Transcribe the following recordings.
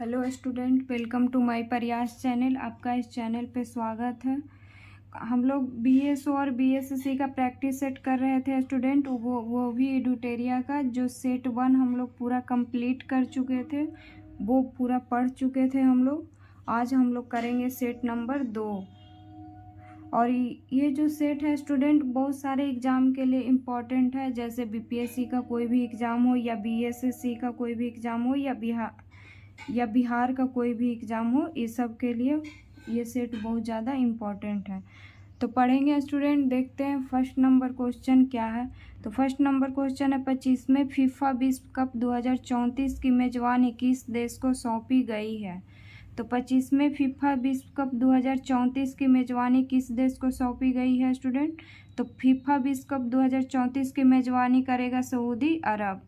Hello student, welcome to my Prayas channel. आपका इस channel पे स्वागत है। हम लोग बीएसओ और बीएससी का प्रैक्टिस सेट कर रहे थे स्टूडेंट। वो भी एडुटेरिया का जो सेट 1 हम लोग पूरा कंप्लीट कर चुके थे, वो पूरा पढ़ चुके थे हम लोग। आज हम लोग करेंगे सेट नंबर 2। और ये जो सेट है स्टूडेंट बहुत सारे एग्ज़ाम के लिए इम्पॉर्टेंट है, जैसे बीपीएससी का कोई भी एग्ज़ाम हो या बीएसएससी का कोई भी एग्ज़ाम हो या बिहार का कोई भी एग्ज़ाम हो, इस सब के लिए ये सेट बहुत ज़्यादा इम्पॉर्टेंट है। तो पढ़ेंगे स्टूडेंट। देखते हैं फर्स्ट नंबर क्वेश्चन क्या है। तो फर्स्ट नंबर क्वेश्चन है 25 फीफा विश्व कप 2034 की मेजबानी किस देश को सौंपी गई है। तो 25 फीफा विश्व कप 2034 की मेजबानी किस देश को सौंपी गई है स्टूडेंट। तो फीफा विश्व कप 2034 की मेजबानी करेगा सऊदी अरब।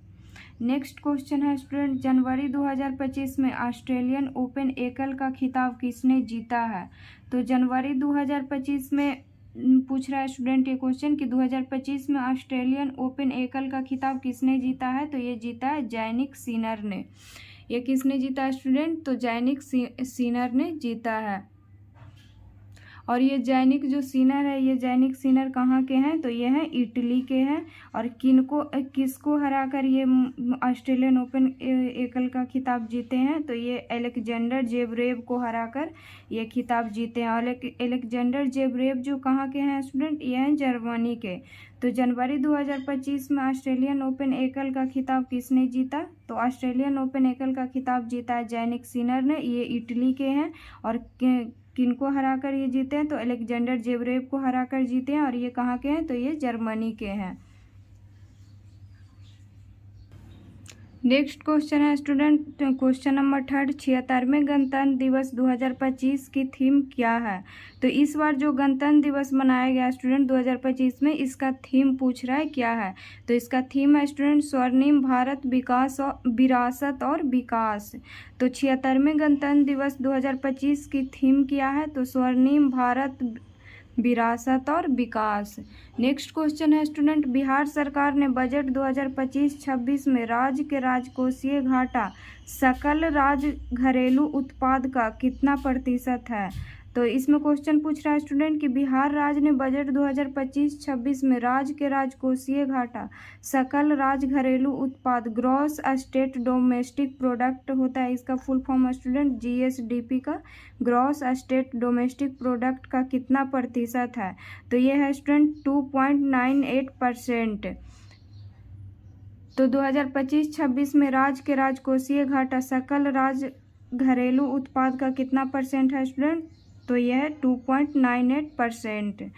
नेक्स्ट क्वेश्चन है स्टूडेंट, जनवरी 2025 में ऑस्ट्रेलियन ओपन एकल का खिताब किसने जीता है। तो जनवरी 2025 में पूछ रहा है स्टूडेंट ये क्वेश्चन कि 2025 में ऑस्ट्रेलियन ओपन एकल का खिताब किसने जीता है। तो ये जीता है जैनिक सिनर ने। ये किसने जीता है स्टूडेंट। तो जैनिक सिनर ने जीता है। और ये जैनिक जो सिनर है, ये जैनिक सिनर कहाँ के हैं। तो ये हैं इटली के हैं। और किसको हराकर ये ऑस्ट्रेलियन ओपन एकल का खिताब जीते हैं। तो ये अलेक्जेंडर जेवरेव को हराकर ये खिताब जीते हैं। और अलेक्जेंडर जेवरेव जो कहाँ के हैं स्टूडेंट, ये हैं जर्मनी के। तो जनवरी 2025 में ऑस्ट्रेलियन ओपन एकल का खिताब किसने जीता। तो ऑस्ट्रेलियन ओपन एकल का खिताब जीता है जैनिक सिनर ने। ये इटली के हैं। और किनको हराकर ये जीते हैं। तो अलेक्जेंडर जेवरेव को हराकर जीते हैं। और ये कहाँ के हैं। तो ये जर्मनी के हैं। नेक्स्ट क्वेश्चन है स्टूडेंट, क्वेश्चन नंबर 3, 76वें गणतंत्र दिवस 2025 की थीम क्या है। तो इस बार जो गणतंत्र दिवस मनाया गया स्टूडेंट 2025 में, इसका थीम पूछ रहा है क्या है। तो इसका थीम है स्टूडेंट स्वर्णिम भारत विकास और विरासत और विकास। तो 76वें गणतंत्र दिवस 2025 की थीम क्या है। तो स्वर्णिम भारत विरासत और विकास। नेक्स्ट क्वेश्चन है स्टूडेंट, बिहार सरकार ने बजट 2025-26 में राज्य के राजकोषीय घाटा सकल राज्य घरेलू उत्पाद का कितना प्रतिशत है। तो इसमें क्वेश्चन पूछ रहा है स्टूडेंट कि बिहार राज्य ने बजट 2025-26 में राज्य के राजकोषीय घाटा सकल राज्य घरेलू उत्पाद ग्रॉस स्टेट डोमेस्टिक प्रोडक्ट होता है, इसका फुल फॉर्म स्टूडेंट जीएसडीपी का, ग्रॉस स्टेट डोमेस्टिक प्रोडक्ट का कितना प्रतिशत है। तो ये है स्टूडेंट 2.98%। तो 2025-26 में राज्य के राजकोषीय घाटा सकल राज्य घरेलू उत्पाद का कितना परसेंट है स्टूडेंट। तो यह है 2.98%।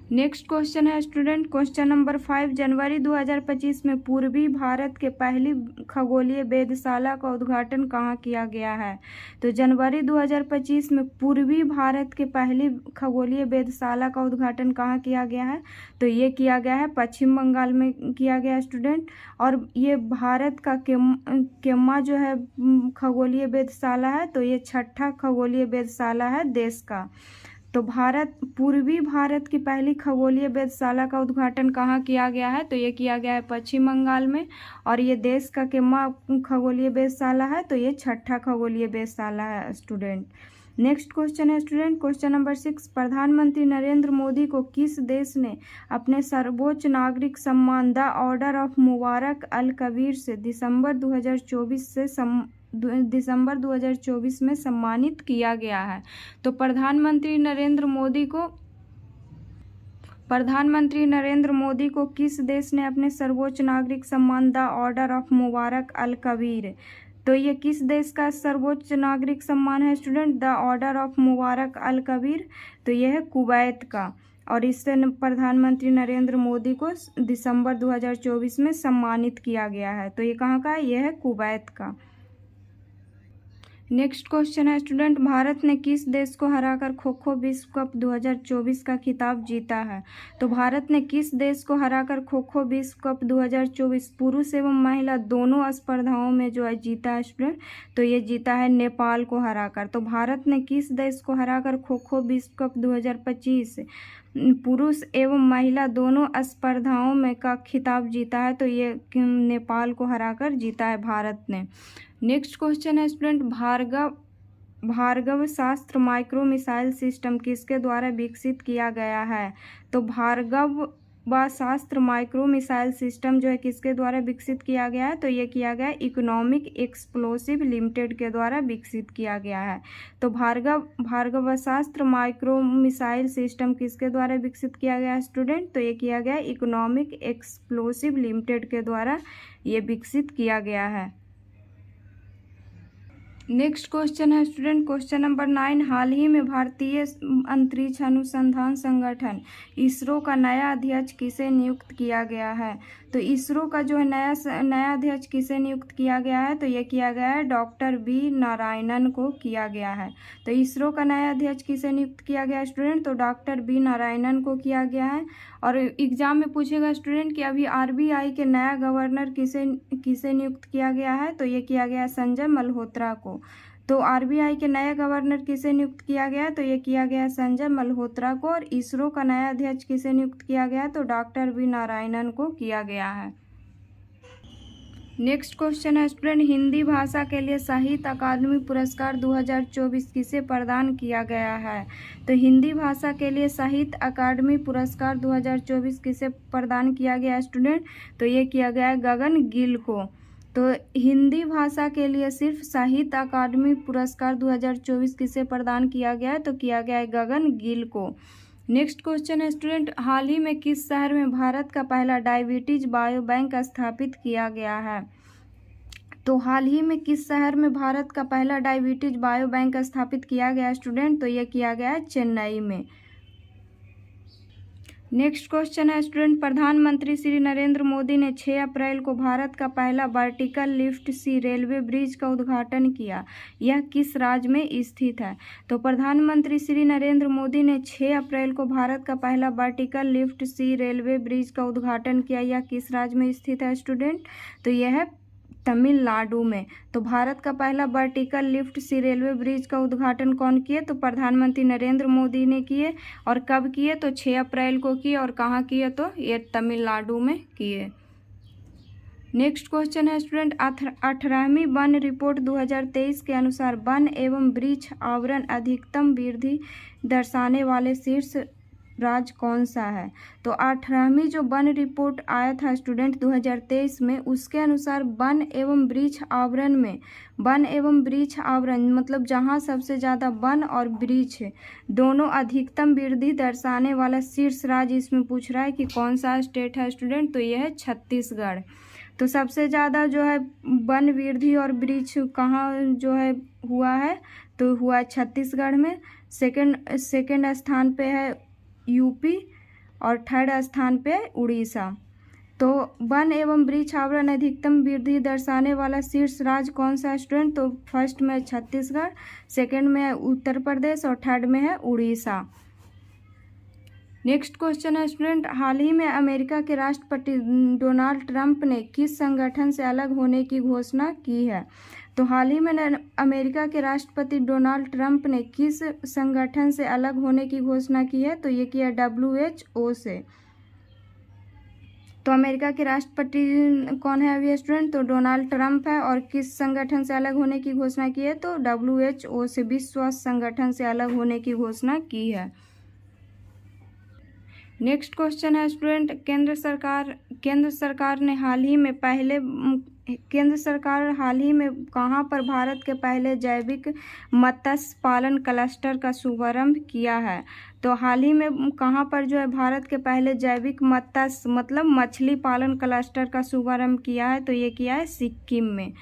नेक्स्ट क्वेश्चन है स्टूडेंट, क्वेश्चन नंबर 5, जनवरी 2025 में पूर्वी भारत के पहली खगोलीय वेधशाला का उद्घाटन कहाँ किया गया है। तो जनवरी 2025 में पूर्वी भारत के पहली खगोलीय वेधशाला का उद्घाटन कहाँ किया गया है। तो ये किया गया है पश्चिम बंगाल में किया गया स्टूडेंट। और ये भारत का केम्मा जो है खगोलीय वेधशाला है, तो ये 6ठा खगोलीय वेधशाला है देश का। तो पूर्वी भारत की पहली खगोलीय वेधशाला का उद्घाटन कहाँ किया गया है। तो ये किया गया है पश्चिम बंगाल में। और ये देश का केम्मा खगोलीय वेधशाला है, तो ये 6ठा खगोलीय वेधशाला है स्टूडेंट। नेक्स्ट क्वेश्चन है स्टूडेंट, क्वेश्चन नंबर 6, प्रधानमंत्री नरेंद्र मोदी को किस देश ने अपने सर्वोच्च नागरिक सम्मान द ऑर्डर ऑफ मुबारक अल कबीर से दिसंबर 2024 में सम्मानित किया गया है। तो प्रधानमंत्री नरेंद्र मोदी को किस देश ने अपने सर्वोच्च नागरिक सम्मान द ऑर्डर ऑफ मुबारक अल कबीर। तो ये किस देश का सर्वोच्च नागरिक सम्मान है स्टूडेंट, द ऑर्डर ऑफ मुबारक अल कबीर। तो यह है कुवैत का। और इससे प्रधानमंत्री नरेंद्र मोदी को दिसंबर 2024 में सम्मानित किया गया है। तो ये कहाँ का है, यह है कुवैत का। नेक्स्ट क्वेश्चन है स्टूडेंट, भारत ने किस देश को हराकर खो खो विश्व कप 2024 का खिताब जीता है। तो भारत ने किस देश को हराकर खो खो विश्व कप 2024 पुरुष एवं महिला दोनों स्पर्धाओं में जो है जीता है स्टूडेंट। तो ये जीता है नेपाल को हराकर। तो भारत ने किस देश को हराकर खो खो विश्व कप 2025 पुरुष एवं महिला दोनों स्पर्धाओं में का खिताब जीता है। तो ये नेपाल को हराकर जीता है भारत ने। नेक्स्ट क्वेश्चन है स्टूडेंट, भार्गव शास्त्र माइक्रो मिसाइल सिस्टम किसके द्वारा विकसित किया गया है? तो भार्गव शास्त्र माइक्रो मिसाइल सिस्टम जो है किसके द्वारा विकसित किया गया है? तो ये किया गया इकोनॉमिक एक्सप्लोसिव लिमिटेड के द्वारा विकसित किया गया है। तो भार्गव शास्त्र माइक्रो मिसाइल सिस्टम किसके द्वारा विकसित किया गया है स्टूडेंट? तो ये किया गया इकोनॉमिक एक्सप्लोसिव लिमिटेड के द्वारा ये विकसित किया गया है। नेक्स्ट क्वेश्चन है स्टूडेंट, क्वेश्चन नंबर 9, हाल ही में भारतीय अंतरिक्ष अनुसंधान संगठन इसरो का नया अध्यक्ष किसे नियुक्त किया गया है? तो इसरो का जो है नया अध्यक्ष किसे नियुक्त किया गया है? तो ये किया गया है डॉक्टर वी नारायणन को किया गया है। तो इसरो का नया अध्यक्ष किसे नियुक्त किया गया है स्टूडेंट? तो डॉक्टर वी नारायणन को किया गया है। और एग्जाम में पूछेगा स्टूडेंट कि अभी आरबीआई के नया गवर्नर किसे नियुक्त किया गया है? तो ये किया गया संजय मल्होत्रा को। तो आरबीआई के नए गवर्नर किसे नियुक्त किया गया? तो ये किया गया संजय मल्होत्रा को। और इसरो का नया अध्यक्ष किसे नियुक्त किया गया? तो डॉक्टर वी नारायणन को किया गया है। नेक्स्ट क्वेश्चन है स्टूडेंट, हिंदी भाषा के लिए साहित्य अकादमी पुरस्कार 2024 किसे प्रदान किया गया है? तो हिंदी भाषा के लिए साहित्य अकादमी पुरस्कार 2024 किसे प्रदान किया गया स्टूडेंट? तो ये किया गया है गगन गिल को। तो हिंदी भाषा के लिए सिर्फ साहित्य अकादमी पुरस्कार 2024 किसे प्रदान किया गया है? तो किया गया है गगन गिल को। नेक्स्ट क्वेश्चन है स्टूडेंट, हाल ही में किस शहर में भारत का पहला डायबिटीज बायो बैंक स्थापित किया गया है? तो हाल ही में किस शहर में भारत का पहला डायबिटीज बायो बैंक स्थापित किया गया स्टूडेंट? तो यह किया गया है चेन्नई में। नेक्स्ट क्वेश्चन है स्टूडेंट, प्रधानमंत्री श्री नरेंद्र मोदी ने 6 अप्रैल को भारत का पहला वर्टिकल लिफ्ट सी रेलवे ब्रिज का उद्घाटन किया। यह किस राज्य में स्थित है? तो प्रधानमंत्री श्री नरेंद्र मोदी ने 6 अप्रैल को भारत का पहला वर्टिकल लिफ्ट सी रेलवे ब्रिज का उद्घाटन किया। यह किस राज्य में स्थित है स्टूडेंट? तो यह है तमिलनाडु में। तो भारत का पहला वर्टिकल लिफ्ट सी रेलवे ब्रिज का उद्घाटन कौन किए? तो प्रधानमंत्री नरेंद्र मोदी ने किए। और कब किए? तो 6 अप्रैल को किए। और कहाँ किए? तो ये तमिलनाडु में किए। नेक्स्ट क्वेश्चन है स्टूडेंट, 18वीं वन रिपोर्ट 2023 के अनुसार वन एवं वृक्ष आवरण अधिकतम वृद्धि दर्शाने वाले शीर्ष राज्य कौन सा है? तो 18वीं जो वन रिपोर्ट आया था स्टूडेंट 2023 में, उसके अनुसार वन एवं वृक्ष आवरण मतलब जहाँ सबसे ज़्यादा वन और वृक्ष दोनों अधिकतम वृद्धि दर्शाने वाला शीर्ष राज्य इसमें पूछ रहा है कि कौन सा स्टेट है स्टूडेंट? तो यह है छत्तीसगढ़। तो सबसे ज़्यादा जो है वन वृद्धि और वृक्ष कहाँ जो है हुआ है? तो हुआ छत्तीसगढ़ में। सेकंड स्थान पे है यूपी और थर्ड स्थान पे उड़ीसा। तो वन एवं वृक्ष आवरण अधिकतम वृद्धि दर्शाने वाला शीर्ष राज्य कौन सा है स्टूडेंट? तो फर्स्ट में छत्तीसगढ़, सेकंड में है उत्तर प्रदेश और थर्ड में है उड़ीसा। नेक्स्ट क्वेश्चन है स्टूडेंट, हाल ही में अमेरिका के राष्ट्रपति डोनाल्ड ट्रंप ने किस संगठन से अलग होने की घोषणा की है? तो हाल ही में अमेरिका के राष्ट्रपति डोनाल्ड ट्रंप ने किस संगठन से अलग होने की घोषणा की है? तो ये किया WHO से। तो अमेरिका के राष्ट्रपति कौन है अभी स्टूडेंट? तो डोनाल्ड ट्रंप है। और किस संगठन से अलग होने की घोषणा की है? तो WHO से, विश्व स्वास्थ्य संगठन से अलग होने की घोषणा की है। नेक्स्ट क्वेश्चन है स्टूडेंट, केंद्र सरकार हाल ही में कहां पर भारत के पहले जैविक मत्स्य पालन क्लस्टर का शुभारंभ किया है? तो हाल ही में कहां पर जो है भारत के पहले जैविक मत्स्य मतलब मछली पालन क्लस्टर का शुभारंभ किया है? तो ये किया है सिक्किम में।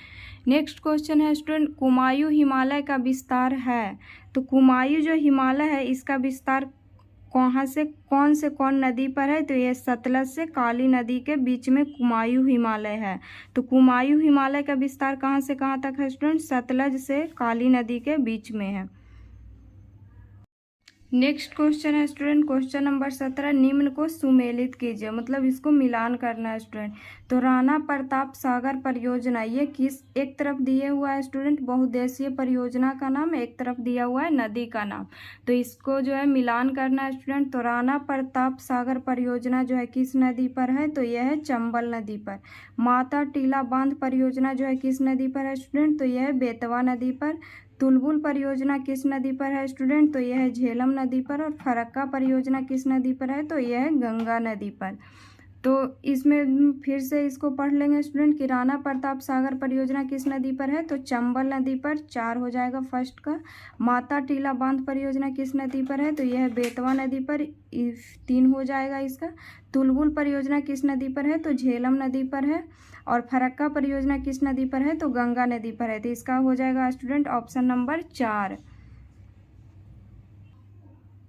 नेक्स्ट क्वेश्चन है स्टूडेंट, कुमायूं हिमालय का विस्तार है। तो कुमायूं जो हिमालय है इसका विस्तार कहाँ से कौन नदी पर है? तो ये सतलज से काली नदी के बीच में कुमायूं हिमालय है। तो कुमायूं हिमालय का विस्तार कहाँ से कहाँ तक है स्टूडेंट? सतलज से काली नदी के बीच में है। नेक्स्ट क्वेश्चन है स्टूडेंट, क्वेश्चन नंबर 17, निम्न को सुमेलित कीजिए, मतलब इसको मिलान करना है स्टूडेंट। तो राणा प्रताप सागर परियोजना ये किस, एक तरफ दिए हुआ है स्टूडेंट बहुउद्देशीय परियोजना का नाम, एक तरफ दिया हुआ है नदी का नाम। तो इसको जो है मिलान करना है स्टूडेंट। तो राणा प्रताप सागर परियोजना जो है किस नदी पर है, तो यह है चंबल नदी पर। माता टीला बांध परियोजना जो है किस नदी पर है स्टूडेंट, तो यह है बेतवा नदी पर। तुलबुल परियोजना किस नदी पर है स्टूडेंट, तो यह है झेलम नदी पर। और फरक्का परियोजना किस नदी पर है, तो यह है गंगा नदी पर। तो इसमें फिर से इसको पढ़ लेंगे स्टूडेंट कि राणा प्रताप सागर परियोजना किस नदी पर है, तो चंबल नदी पर, 4 हो जाएगा फर्स्ट का। माता टीला बांध परियोजना किस नदी पर है, तो यह है बेतवा नदी पर, 3 हो जाएगा इसका। तुलबुल परियोजना किस नदी पर है, तो झेलम नदी पर है। और फरक्का परियोजना किस नदी पर है, तो गंगा नदी पर है। तो इसका हो जाएगा student option number 4।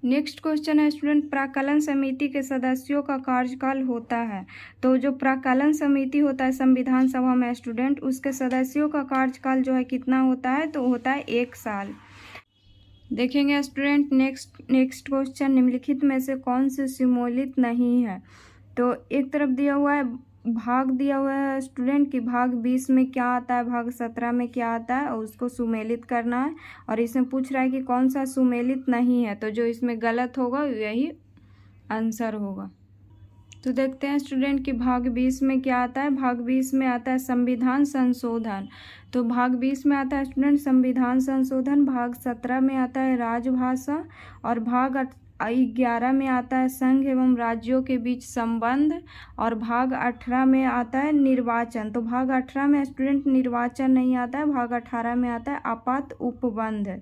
Next question है स्टूडेंट, प्राक्कलन समिति के सदस्यों का कार्यकाल होता है। तो जो प्राक्कलन समिति होता है संविधान सभा में स्टूडेंट, उसके सदस्यों का कार्यकाल जो है कितना होता है, तो होता है 1 साल। देखेंगे स्टूडेंट नेक्स्ट क्वेश्चन, निम्नलिखित में से कौन से सुमेलित नहीं है। तो एक तरफ दिया हुआ है भाग दिया हुआ है स्टूडेंट कि भाग 20 में क्या आता है, भाग 17 में क्या आता है, और उसको सुमेलित करना है। और इसमें पूछ रहा है कि कौन सा सुमेलित नहीं है, तो जो इसमें गलत होगा यही आंसर होगा। तो देखते हैं स्टूडेंट कि भाग 20 में क्या आता है। भाग 20 में आता है संविधान संशोधन। तो भाग 20 में आता है स्टूडेंट संविधान संशोधन। भाग 17 में आता है राजभाषा। और भाग 11 में आता है संघ एवं राज्यों के बीच संबंध। और भाग 18 में आता है निर्वाचन। तो भाग 18 में स्टूडेंट निर्वाचन नहीं आता है, भाग 18 में आता है आपात उपबंध।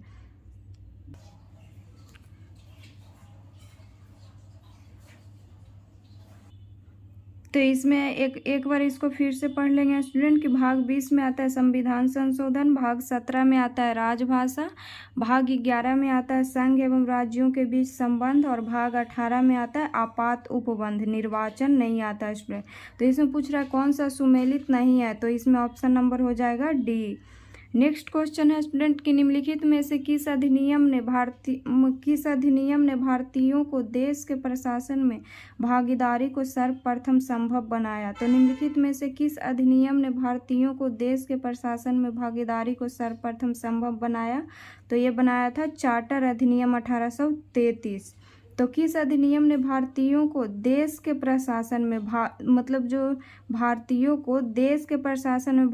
तो इसमें एक बार इसको फिर से पढ़ लेंगे स्टूडेंट कि भाग 20 में आता है संविधान संशोधन, भाग 17 में आता है राजभाषा, भाग 11 में आता है संघ एवं राज्यों के बीच संबंध, और भाग 18 में आता है आपात उपबंध। निर्वाचन नहीं आता है स्टूडेंट। तो इसमें पूछ रहा है कौन सा सुमेलित नहीं है, तो इसमें ऑप्शन नंबर हो जाएगा डी। नेक्स्ट क्वेश्चन है स्टूडेंट कि निम्नलिखित में से किस अधिनियम ने भारतीयों को देश के प्रशासन में भागीदारी को सर्वप्रथम संभव बनाया। तो निम्नलिखित में से किस अधिनियम ने भारतीयों को देश के प्रशासन में भागीदारी को सर्वप्रथम संभव बनाया, तो ये बनाया था चार्टर अधिनियम 1833। तो किस अधिनियम ने भारतीयों को देश के प्रशासन में मतलब जो भारतीयों को देश के प्रशासन में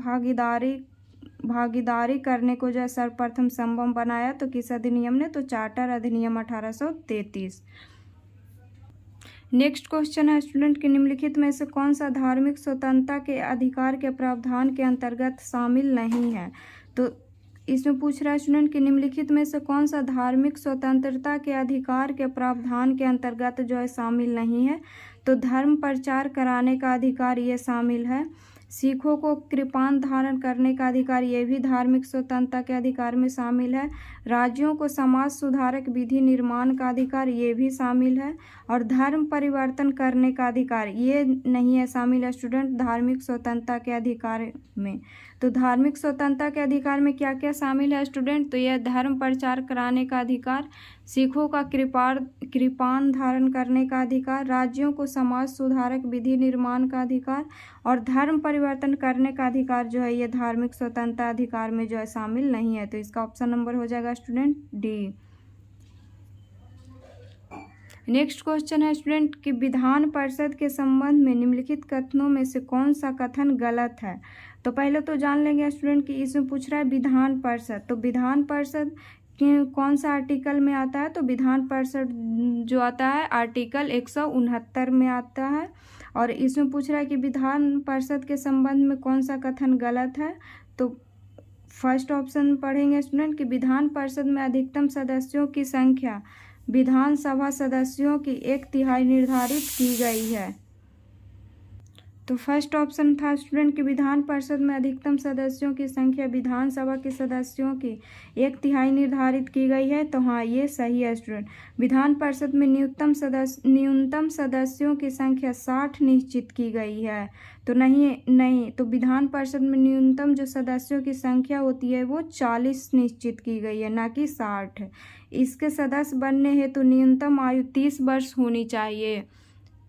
भागीदारी करने को जो सर्वप्रथम संभव बनाया, तो किस अधिनियम ने, तो चार्टर अधिनियम 1833। नेक्स्ट क्वेश्चन है स्टूडेंट कि निम्नलिखित में से कौन सा धार्मिक स्वतंत्रता के अधिकार के प्रावधान के अंतर्गत शामिल नहीं है। तो इसमें पूछ रहा है स्टूडेंट कि निम्नलिखित में से कौन सा धार्मिक स्वतंत्रता के अधिकार के प्रावधान के अंतर्गत जो है शामिल नहीं है। तो धर्म प्रचार कराने का अधिकार ये शामिल है। सिखों को कृपाण धारण करने का अधिकार ये भी धार्मिक स्वतंत्रता के अधिकार में शामिल है। राज्यों को समाज सुधारक विधि निर्माण का अधिकार ये भी शामिल है। और धर्म परिवर्तन करने का अधिकार ये नहीं है शामिल है स्टूडेंट धार्मिक स्वतंत्रता के अधिकार में। तो धार्मिक स्वतंत्रता के अधिकार में क्या क्या शामिल है स्टूडेंट, तो यह धर्म प्रचार कराने का अधिकार, सिखों का कृपाण धारण करने का अधिकार, राज्यों को समाज सुधारक विधि निर्माण का अधिकार, और धर्म परिवर्तन करने का अधिकार जो है ये धार्मिक स्वतंत्रता अधिकार में जो है शामिल नहीं है। तो इसका ऑप्शन नंबर हो जाएगा स्टूडेंट डी। नेक्स्ट क्वेश्चन है स्टूडेंट कि विधान परिषद के संबंध में निम्नलिखित कथनों में से कौन सा कथन गलत है। तो पहले तो जान लेंगे स्टूडेंट कि इसमें पूछ रहा है विधान परिषद। तो विधान परिषद कौन सा आर्टिकल में आता है, तो विधान परिषद जो आता है आर्टिकल 169 में आता है। और इसमें पूछ रहा है कि विधान परिषद के संबंध में कौन सा कथन गलत है। तो फर्स्ट ऑप्शन पढ़ेंगे स्टूडेंट कि विधान परिषद में अधिकतम सदस्यों की संख्या विधानसभा सदस्यों की 1/3 निर्धारित की गई है। तो फर्स्ट ऑप्शन था स्टूडेंट कि विधान परिषद में अधिकतम सदस्यों की संख्या विधानसभा के सदस्यों की 1/3 निर्धारित की गई है। तो हाँ, ये सही है स्टूडेंट। विधान परिषद में न्यूनतम सदस्यों की संख्या 60 निश्चित की गई है। तो नहीं, तो विधान परिषद में न्यूनतम जो सदस्यों की संख्या होती है वो 40 निश्चित की गई है, ना कि 60। इसके सदस्य बनने हेतु न्यूनतम आयु 30 वर्ष होनी चाहिए।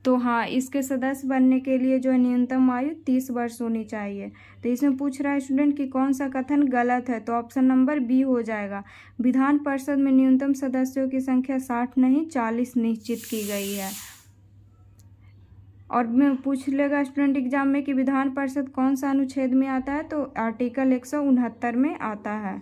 तो हाँ, इसके सदस्य बनने के लिए जो है न्यूनतम आयु 30 वर्ष होनी चाहिए। तो इसमें पूछ रहा है स्टूडेंट कि कौन सा कथन गलत है। तो ऑप्शन नंबर बी हो जाएगा। विधान परिषद में न्यूनतम सदस्यों की संख्या 60 नहीं 40 निश्चित की गई है। और मैं पूछ लेगा स्टूडेंट एग्जाम में कि विधान परिषद कौन सा अनुच्छेद में आता है, तो आर्टिकल 169 में आता है।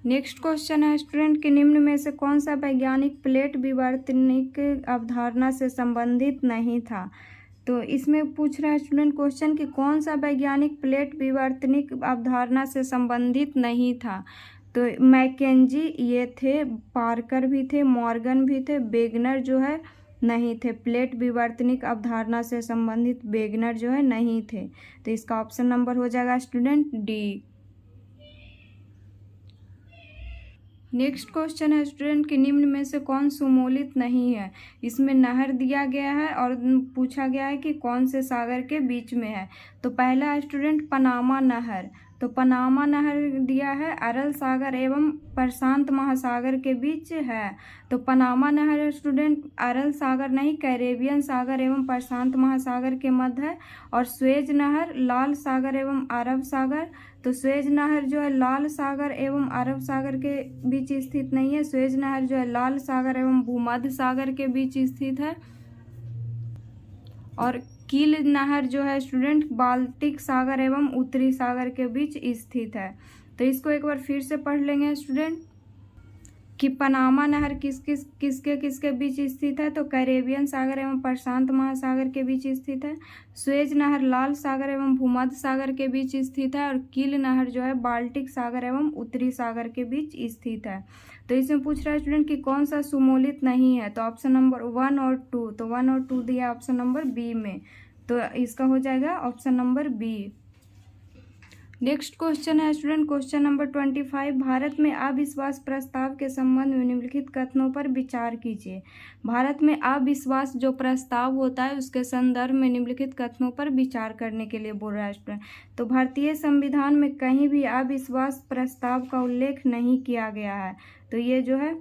नेक्स्ट क्वेश्चन है स्टूडेंट कि निम्न में से कौन सा वैज्ञानिक प्लेट विवर्तनिक अवधारणा से संबंधित नहीं था। तो इसमें पूछ रहा है स्टूडेंट क्वेश्चन कि कौन सा वैज्ञानिक प्लेट विवर्तनिक अवधारणा से संबंधित नहीं था। तो मैकेंजी ये थे, पार्कर भी थे, मॉर्गन भी थे, वेगनर जो है नहीं थे। प्लेट विवर्तनिक अवधारणा से संबंधित वेगनर जो है नहीं थे। तो इसका ऑप्शन नंबर हो जाएगा स्टूडेंट डी। नेक्स्ट क्वेश्चन है स्टूडेंट कि निम्न में से कौन सुमोलित नहीं है। इसमें नहर दिया गया है और पूछा गया है कि कौन से सागर के बीच में है। तो पहला है स्टूडेंट पनामा नहर। तो पनामा नहर दिया है अरल सागर एवं प्रशांत महासागर के बीच है। तो पनामा नहर स्टूडेंट अरल सागर नहीं, कैरेबियन सागर एवं प्रशांत महासागर के मध्य है। और स्वेज नहर लाल सागर एवं अरब सागर। तो स्वेज नहर जो है लाल सागर एवं अरब सागर के बीच स्थित नहीं है। स्वेज नहर जो है लाल सागर एवं भूमध्य सागर के बीच स्थित है। और कील नहर जो है स्टूडेंट बाल्टिक सागर एवं उत्तरी सागर के बीच स्थित है। तो इसको एक बार फिर से पढ़ लेंगे स्टूडेंट कि पनामा नहर किसके बीच स्थित है। तो कैरेबियन सागर एवं प्रशांत महासागर के बीच स्थित है। स्वेज नहर लाल सागर एवं भूमध्य सागर के बीच स्थित है। और कील नहर जो है बाल्टिक सागर एवं उत्तरी सागर के बीच स्थित है। तो इसमें पूछ रहा है स्टूडेंट कि कौन सा सुमोलित नहीं है। तो ऑप्शन नंबर 1 और 2। तो 1 और 2 दिया ऑप्शन नंबर बी में। तो इसका हो जाएगा option number B. Next question है स्टूडेंट क्वेश्चन नंबर 25। भारत में अविश्वास प्रस्ताव के संबंध में निम्नलिखित कथनों पर विचार कीजिए। भारत में अविश्वास जो प्रस्ताव होता है उसके संदर्भ में निम्नलिखित कथनों पर विचार करने के लिए बोल रहा है स्टूडेंट। तो भारतीय संविधान में कहीं भी अविश्वास प्रस्ताव का उल्लेख नहीं किया गया है। तो ये जो है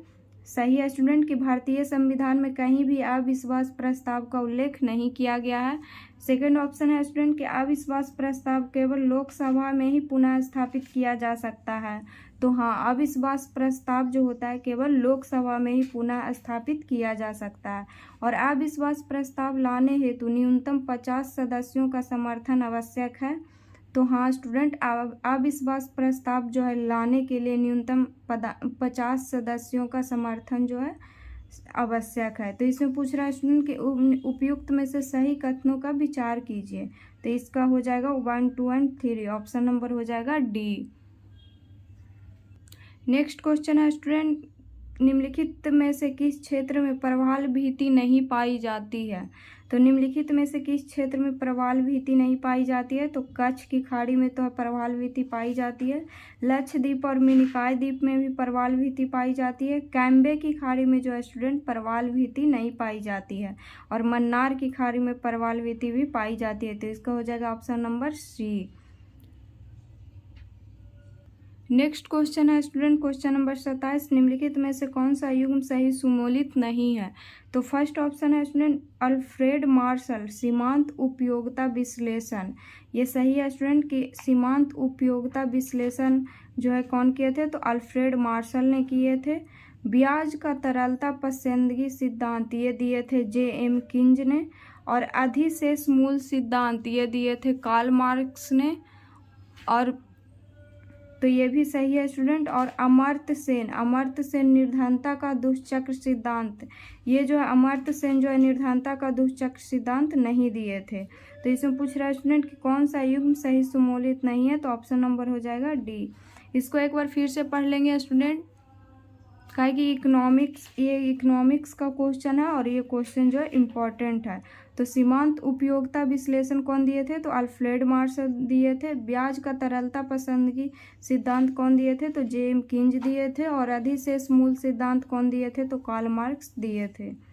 सही है स्टूडेंट कि भारतीय संविधान में कहीं भी अविश्वास प्रस्ताव का उल्लेख नहीं किया गया है। सेकंड ऑप्शन है स्टूडेंट कि अविश्वास प्रस्ताव केवल लोकसभा में ही पुनः स्थापित किया जा सकता है। तो हाँ, अविश्वास प्रस्ताव जो होता है केवल लोकसभा में ही पुनः स्थापित किया जा सकता है। और अविश्वास प्रस्ताव लाने हेतु न्यूनतम 50 सदस्यों का समर्थन आवश्यक है। तो हाँ स्टूडेंट, अविश्वास प्रस्ताव जो है लाने के लिए न्यूनतम 50 सदस्यों का समर्थन जो है आवश्यक है। तो इसमें पूछ रहा है स्टूडेंट कि उपयुक्त में से सही कथनों का विचार कीजिए। तो इसका हो जाएगा 1, 2 और 3। ऑप्शन नंबर हो जाएगा डी। नेक्स्ट क्वेश्चन है स्टूडेंट निम्नलिखित में से किस क्षेत्र में प्रवाल भीति नहीं पाई जाती है। तो निम्नलिखित में से किस क्षेत्र में प्रवाल भीति नहीं पाई जाती है। तो कच्छ की खाड़ी में तो प्रवाल भीति पाई जाती है। लक्षद्वीप और मिनिकॉय द्वीप में भी प्रवाल भीति पाई जाती है। कैम्बे की खाड़ी में जो है स्टूडेंट प्रवाल भीति नहीं पाई जाती है। और मन्नार की खाड़ी में प्रवाल भीति भी पाई जाती है। तो इसका हो जाएगा option number C. Next question है स्टूडेंट क्वेश्चन नंबर 27। निम्नलिखित में से कौन सा युग्म सही सुमोलित नहीं है। तो फर्स्ट ऑप्शन है स्टूडेंट अल्फ्रेड मार्शल सीमांत उपयोगिता विश्लेषण। ये सही है स्टूडेंट कि सीमांत उपयोगिता विश्लेषण जो है कौन किए थे। तो अल्फ्रेड मार्शल ने किए थे। ब्याज का तरलता पसंदगी सिद्धांत ये दिए थे J.M. किंज ने। और अधिशेष मूल सिद्धांत ये दिए थे कार्ल मार्क्स ने। और तो ये भी सही है स्टूडेंट। और अमर्त्य सेन निर्धनता का दुष्चक्र सिद्धांत, ये जो है अमर्त्य सेन जो है निर्धनता का दुष्चक्र सिद्धांत नहीं दिए थे। तो इसमें पूछ रहा है स्टूडेंट कि कौन सा युग्म सही सुमोलित नहीं है। तो ऑप्शन नंबर हो जाएगा डी। इसको एक बार फिर से पढ़ लेंगे स्टूडेंट काहे कि ये इकोनॉमिक्स का क्वेश्चन है और ये क्वेश्चन जो है इम्पोर्टेंट है। तो सीमांत उपयोगिता विश्लेषण कौन दिए थे? तो अल्फ्रेड मार्शल दिए थे। ब्याज का तरलता पसंदगी सिद्धांत कौन दिए थे? तो जेम किंज दिए थे। और अधिशेष मूल सिद्धांत कौन दिए थे? तो कार्ल मार्क्स दिए थे।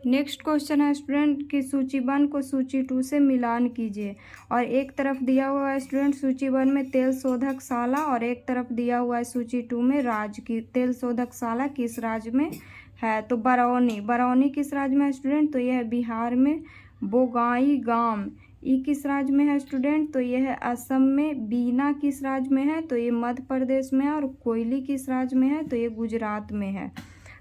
नेक्स्ट क्वेश्चन है स्टूडेंट की सूची 1 को सूची 2 से मिलान कीजिए। और एक तरफ दिया हुआ है स्टूडेंट सूची 1 में तेल शोधकशाला और एक तरफ दिया हुआ है सूची 2 में राज्य की तेल शोधकशाला किस राज्य में है? तो बरौनी किस राज्य में है स्टूडेंट? तो यह है बिहार में। बोगाईगांव ये किस राज्य में है स्टूडेंट? तो यह है असम में। बीना किस राज्य में है? तो ये मध्य प्रदेश में है। और कोयली किस राज्य में है? तो ये गुजरात में है।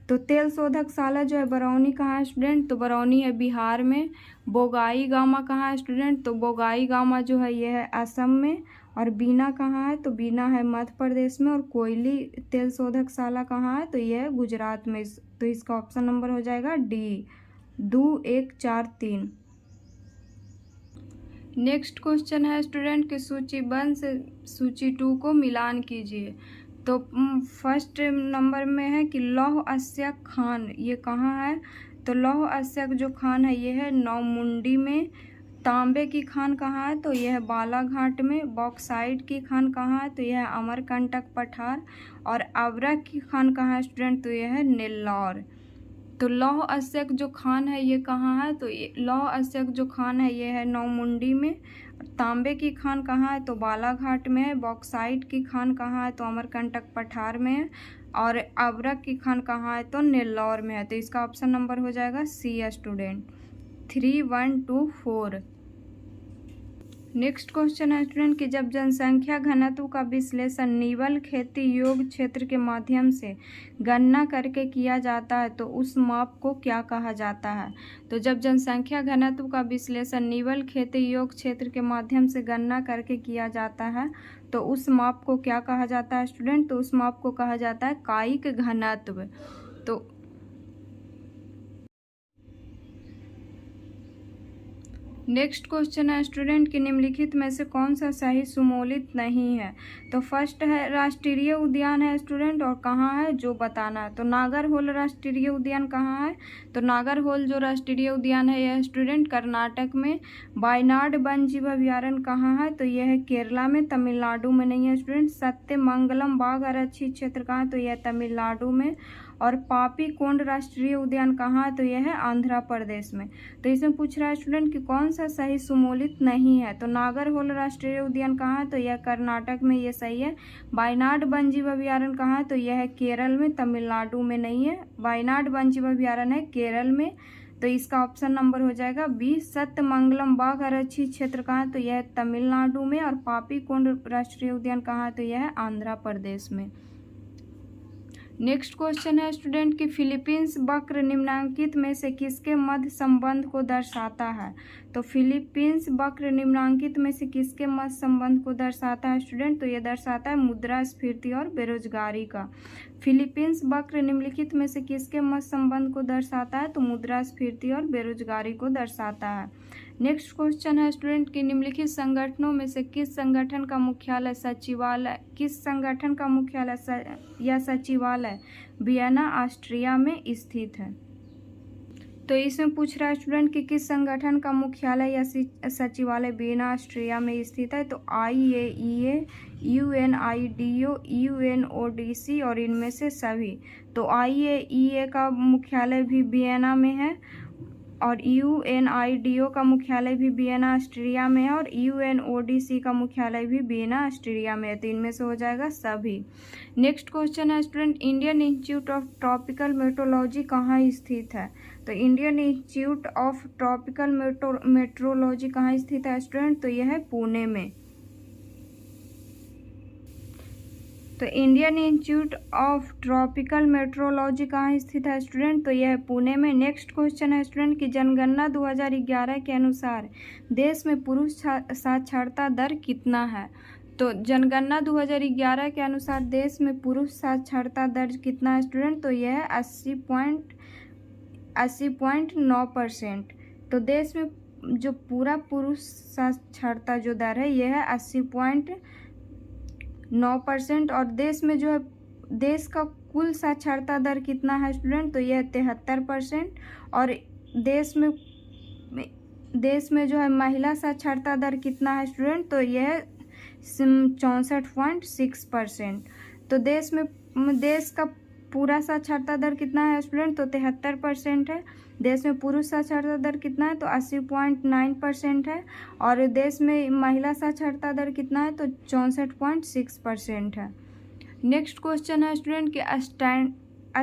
तो तेल शोधकशाला जो है बरौनी कहाँ है स्टूडेंट? तो बरौनी है बिहार में। बोगाईगांव कहाँ है स्टूडेंट? तो बोगाईगांव जो है ये है असम में। और बीना कहाँ है? तो बीना है मध्य प्रदेश में। और कोयली तेल शोधकशाला कहाँ है? तो यह है गुजरात में। तो इसका ऑप्शन नंबर हो जाएगा डी 2 1 4 3। नेक्स्ट क्वेश्चन है स्टूडेंट की सूची 1 से सूची 2 को मिलान कीजिए। तो फर्स्ट नंबर में है कि लौह अस्यक खान ये कहाँ है? तो लौह अस्यक जो खान है ये है नौमुंडी में। तांबे की खान कहाँ है? तो यह है बालाघाट में। बॉक्साइट की खान कहाँ है? तो यह है अमरकंटक पठार। और अवरक की खान कहाँ है स्टूडेंट? तो यह है नेल्लौर। तो लौह अस्यक जो खान है ये कहाँ है? तो लौह अस्यक जो खान है ये है नौमुंडी में। तांबे की खान कहाँ है? तो बालाघाट में है। बॉक्साइट की खान कहाँ है? तो अमरकंटक पठार में है। और अवरक की खान कहाँ है? तो नेल्लौर में है। तो इसका ऑप्शन नंबर हो जाएगा सी स्टूडेंट 3 1 2 4। नेक्स्ट क्वेश्चन है स्टूडेंट कि जब जनसंख्या घनत्व का विश्लेषण निवल खेती योग्य क्षेत्र के माध्यम से गणना करके किया जाता है तो उस माप को क्या कहा जाता है? तो जब जनसंख्या घनत्व का विश्लेषण निवल खेती योग्य क्षेत्र के माध्यम से गणना करके किया जाता है तो उस माप को क्या कहा जाता है स्टूडेंट? तो उस माप को कहा जाता है कायिक घनत्व। तो नेक्स्ट क्वेश्चन है स्टूडेंट कि निम्नलिखित में से कौन सा सही सुमोलित नहीं है? तो फर्स्ट है राष्ट्रीय उद्यान है स्टूडेंट और कहाँ है जो बताना है। तो नागरहोल राष्ट्रीय उद्यान कहाँ है? तो नागरहोल जो राष्ट्रीय उद्यान है यह स्टूडेंट कर्नाटक में। वायनाड वन्य जीव अभ्यारण्य कहाँ है? तो यह है केरला में, तमिलनाडु में नहीं है स्टूडेंट। सत्यमंगलम बाघ आरक्षित क्षेत्र कहाँ है? तो यह तमिलनाडु में। और पापीकोंड राष्ट्रीय उद्यान कहाँ है? तो यह है आंध्र प्रदेश में। तो इसमें पूछ रहा है स्टूडेंट कि कौन सा सही सुमोलित नहीं है? तो नागरहोल राष्ट्रीय उद्यान कहाँ है? तो यह कर्नाटक में, ये सही है। वायनाड वन्य जीव अभ्यारण्य कहाँ है? तो यह है केरल में, तमिलनाडु में नहीं है। वायनाड वन्य जीव अभ्यारण्य है केरल में। तो इसका ऑप्शन नंबर हो जाएगा बी। सत्यमंगलम बाघ आरक्षित क्षेत्र कहाँ है? तो यह है तमिलनाडु में। और पापीकोंड राष्ट्रीय उद्यान कहाँ है? तो यह है आंध्र प्रदेश में। नेक्स्ट क्वेश्चन है स्टूडेंट कि फिलीपींस वक्र निम्नांकित में से किसके मध्य संबंध को दर्शाता है? तो फिलीपींस वक्र निम्नांकित में से किसके मध्य संबंध को दर्शाता है स्टूडेंट? तो ये दर्शाता है मुद्रास्फीति और बेरोजगारी का। फिलीपींस वक्र निम्नलिखित में से किसके मध्य संबंध को दर्शाता है? तो मुद्रास्फीति और बेरोजगारी को दर्शाता है। नेक्स्ट क्वेश्चन है स्टूडेंट कि निम्नलिखित संगठनों में से किस संगठन का मुख्यालय या सचिवालय वियना ऑस्ट्रिया में स्थित है? तो इसमें पूछ रहा है स्टूडेंट कि किस संगठन का मुख्यालय या सचिवालय वियना ऑस्ट्रिया में स्थित है? तो IAEA, UNIDO, UNODC और इनमें से सभी। तो IAEA का मुख्यालय भी वियना में है। और UNIDO का मुख्यालय भी वियना ऑस्ट्रिया में है। और UNODC का मुख्यालय भी वियना ऑस्ट्रिया में है। तो इनमें से हो जाएगा सभी। नेक्स्ट क्वेश्चन है student Indian institute of tropical metrology कहाँ स्थित है? तो Indian institute of tropical metrology कहाँ स्थित है स्टूडेंट? तो यह है पुणे में। तो Indian institute of tropical metrology कहाँ स्थित है स्टूडेंट? तो यह है पुणे में। नेक्स्ट क्वेश्चन है स्टूडेंट कि जनगणना 2011 के अनुसार देश में पुरुष साक्षरता दर कितना है? तो जनगणना 2011 के अनुसार देश में पुरुष साक्षरता दर कितना है स्टूडेंट? तो यह है 80.9%। तो देश में जो पूरा पुरुष साक्षरता जो दर है यह है 80.9%। और देश में जो है देश का कुल साक्षरता दर कितना है स्टूडेंट, तो यह 73%। और देश में जो है महिला साक्षरता दर कितना है स्टूडेंट, तो यह 64.6%। तो देश का पूरा साक्षरता दर कितना है स्टूडेंट, तो 73% है। देश में पुरुष साक्षरता दर कितना है, तो 80.9% है। और देश में महिला साक्षरता दर कितना है, तो 64.6% है। नेक्स्ट क्वेश्चन है स्टूडेंट कि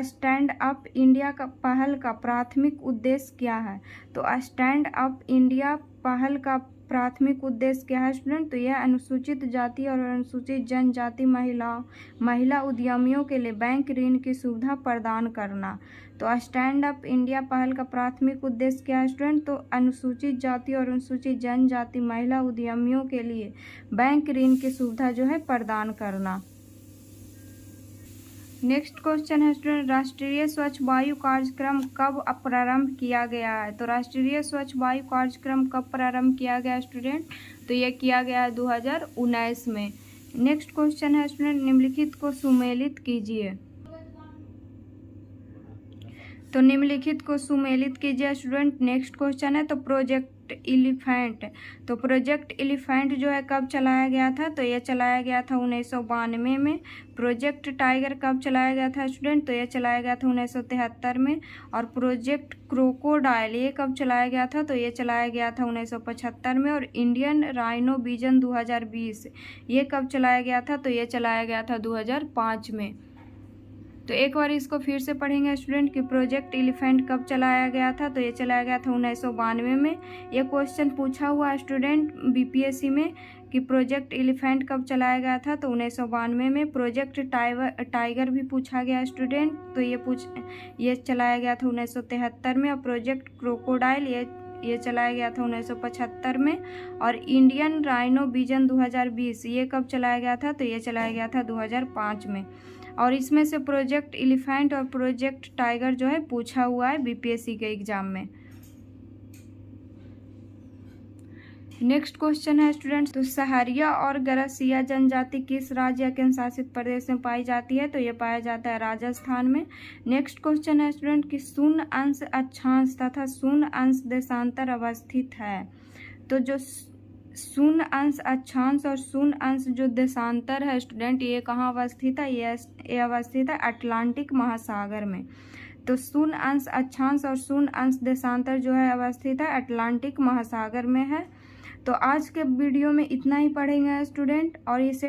स्टैंड अप इंडिया का पहल का प्राथमिक उद्देश्य क्या है। तो स्टैंड अप इंडिया पहल का प्राथमिक उद्देश्य क्या है स्टूडेंट, तो यह अनुसूचित जाति और अनुसूचित जनजाति महिला उद्यमियों के लिए बैंक ऋण की सुविधा प्रदान करना। तो स्टैंड अप इंडिया पहल का प्राथमिक उद्देश्य क्या है स्टूडेंट, तो अनुसूचित जाति और अनुसूचित जनजाति महिला उद्यमियों के लिए बैंक ऋण की सुविधा जो है प्रदान करना। नेक्स्ट क्वेश्चन है स्टूडेंट, राष्ट्रीय स्वच्छ वायु कार्यक्रम कब प्रारंभ किया गया है। तो राष्ट्रीय स्वच्छ वायु कार्यक्रम कब प्रारंभ किया गया स्टूडेंट, तो यह किया गया है 2019 में। नेक्स्ट क्वेश्चन है स्टूडेंट, निम्नलिखित को सुमेलित कीजिए। तो निम्नलिखित को सुमेलित कीजिए स्टूडेंट। नेक्स्ट क्वेश्चन है तो प्रोजेक्ट एलिफेंट। तो प्रोजेक्ट एलिफेंट जो है कब चलाया गया था, तो यह चलाया गया था 1992 में। प्रोजेक्ट टाइगर कब चलाया गया था स्टूडेंट, तो यह चलाया गया था 1973 में। और प्रोजेक्ट क्रोकोडाइल ये कब चलाया गया था, तो यह चलाया गया था 1975 में। और इंडियन राइनो विजन 2020 ये कब चलाया गया था, तो यह चलाया गया था 2005 में। तो एक बार इसको फिर से पढ़ेंगे स्टूडेंट कि प्रोजेक्ट एलिफेंट कब चलाया गया था, तो ये चलाया गया था 1992 में। ये क्वेश्चन पूछा हुआ स्टूडेंट बीपीएससी में कि प्रोजेक्ट एलिफेंट कब चलाया गया था, तो 1992 में। प्रोजेक्ट टाइगर भी पूछा गया स्टूडेंट, तो ये चलाया गया था 1973 में। और प्रोजेक्ट क्रोकोडाइल ये चलाया गया था 1975 में। और इंडियन राइनो विजन 2020 ये कब चलाया गया था, तो ये चलाया गया था 2005 में। और इसमें से प्रोजेक्ट एलिफेंट और प्रोजेक्ट टाइगर जो है पूछा हुआ है बीपीएससी के एग्जाम में। नेक्स्ट क्वेश्चन है स्टूडेंट्स, तो सहरिया और गरसिया जनजाति किस राज्य या केंद्र शासित प्रदेश में पाई जाती है, तो ये पाया जाता है राजस्थान में। नेक्स्ट क्वेश्चन है स्टूडेंट कि शून्य अंश अक्षांश तथा शून्य अंश देशांतर अवस्थित है। तो जो शून्य अंश अक्षांश और शून्य अंश जो देशांतर है स्टूडेंट ये कहाँ अवस्थित है, ये अवस्थित है अटलांटिक महासागर में। तो शून्य अंश अक्षांश और शून्य अंश देशांतर जो है अवस्थित है अटलांटिक महासागर में है। तो आज के वीडियो में इतना ही पढ़ेंगे स्टूडेंट, और इसे